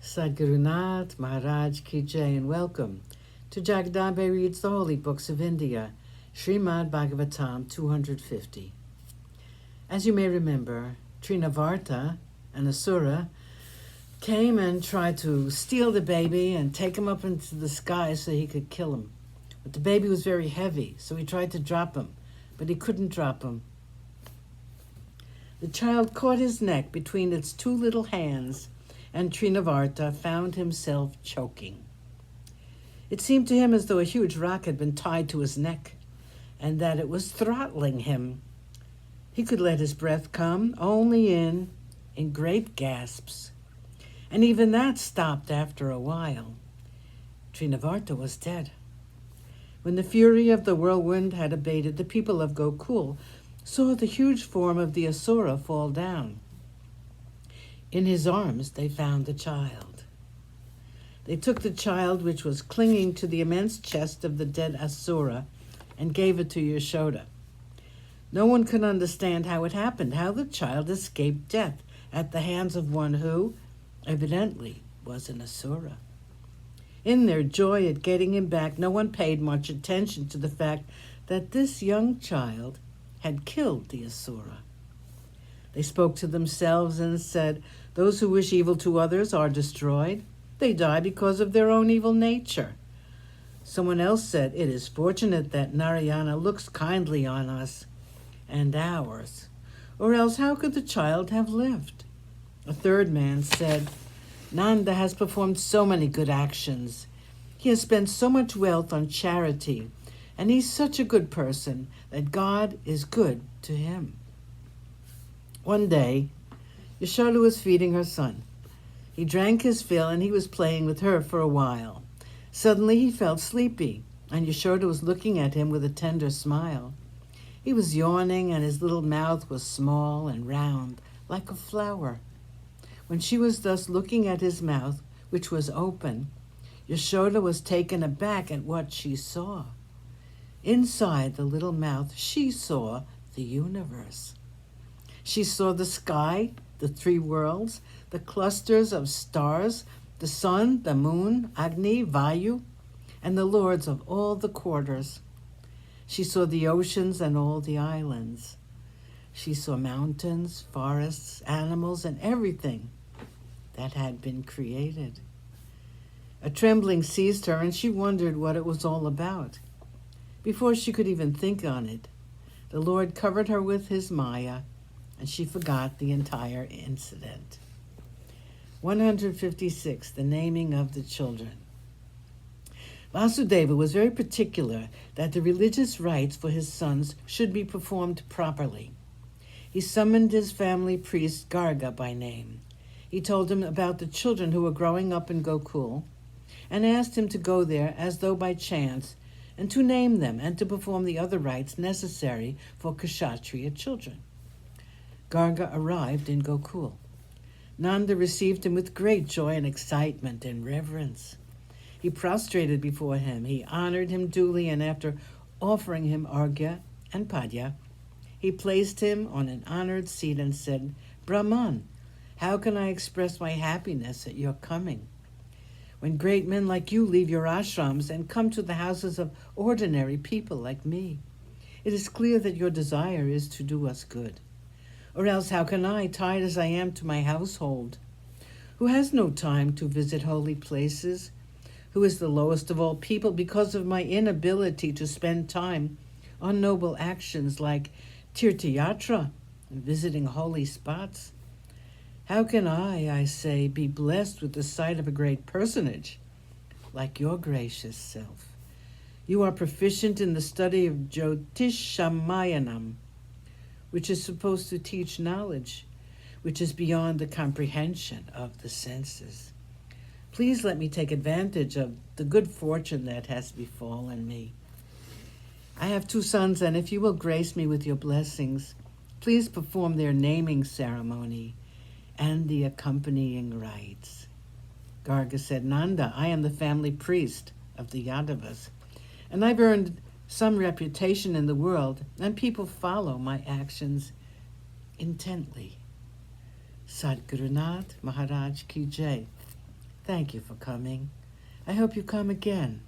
Sadgurunath Maharaj Ki Jai, and welcome to Jagdambe Reads the Holy Books of India, ShrimadBhagavatam250. As you may remember, Trinavarta, an asura, came and tried to steal the baby and take him up into the sky so he could kill him. But the baby was very heavy, so he tried to drop him, but he couldn't drop him. The child caught his neck between its two little hands, and Trinavarta found himself choking. It seemed to him as though a huge rock had been tied to his neck, and that it was throttling him. He could let his breath come only in great gasps, and even that stopped after a while. Trinavarta was dead. When the fury of the whirlwind had abated, the people of Gokul saw the huge form of the asura fall down. In his arms they found the child. They took the child, which was clinging to the immense chest of the dead asura, and gave it to Yashoda. No one could understand how it happened, how the child escaped death at the hands of one who, evidently, was an asura. In their joy at getting him back, no one paid much attention to the fact that this young child had killed the asura. They spoke to themselves and said, "Those who wish evil to others are destroyed. They die because of their own evil nature." Someone else said, "It is fortunate that Narayana looks kindly on us and ours, or else how could the child have lived?" A third man said, "Nanda has performed so many good actions. He has spent so much wealth on charity, and he's such a good person that God is good to him." One day, Yashoda was feeding her son. He drank his fill and he was playing with her for a while. Suddenly he felt sleepy, and Yashoda was looking at him with a tender smile. He was yawning and his little mouth was small and round, like a flower. When she was thus looking at his mouth, which was open, Yashoda was taken aback at what she saw. Inside the little mouth, she saw the universe. She saw the sky, the three worlds, the clusters of stars, the sun, the moon, Agni, Vayu, and the lords of all the quarters. She saw the oceans and all the islands. She saw mountains, forests, animals, and everything that had been created. A trembling seized her, and she wondered what it was all about. Before she could even think on it, the Lord covered her with his Maya, and she forgot the entire incident. 156, the naming of the children. Vasudeva was very particular that the religious rites for his sons should be performed properly. He summoned his family priest Garga by name. He told him about the children who were growing up in Gokul, and asked him to go there as though by chance, and to name them and to perform the other rites necessary for Kshatriya children. Garga arrived in Gokul. Nanda received him with great joy and excitement and reverence. He prostrated before him, he honored him duly, and after offering him Arghya and Padya, he placed him on an honored seat and said, "Brahman, how can I express my happiness at your coming? When great men like you leave your ashrams and come to the houses of ordinary people like me, it is clear that your desire is to do us good. Or else how can I, tied as I am to my household, who has no time to visit holy places, who is the lowest of all people because of my inability to spend time on noble actions like tirthayatra and visiting holy spots? How can I say, be blessed with the sight of a great personage like your gracious self? You are proficient in the study of Jyotishamayana, which is supposed to teach knowledge, which is beyond the comprehension of the senses. Please let me take advantage of the good fortune that has befallen me. I have two sons, and if you will grace me with your blessings, please perform their naming ceremony and the accompanying rites." Garga said, "Nanda, I am the family priest of the Yadavas, and I've earned some reputation in the world, and people follow my actions intently." Sadgurunath Maharaj Ki Jai. Thank you for coming. I hope you come again.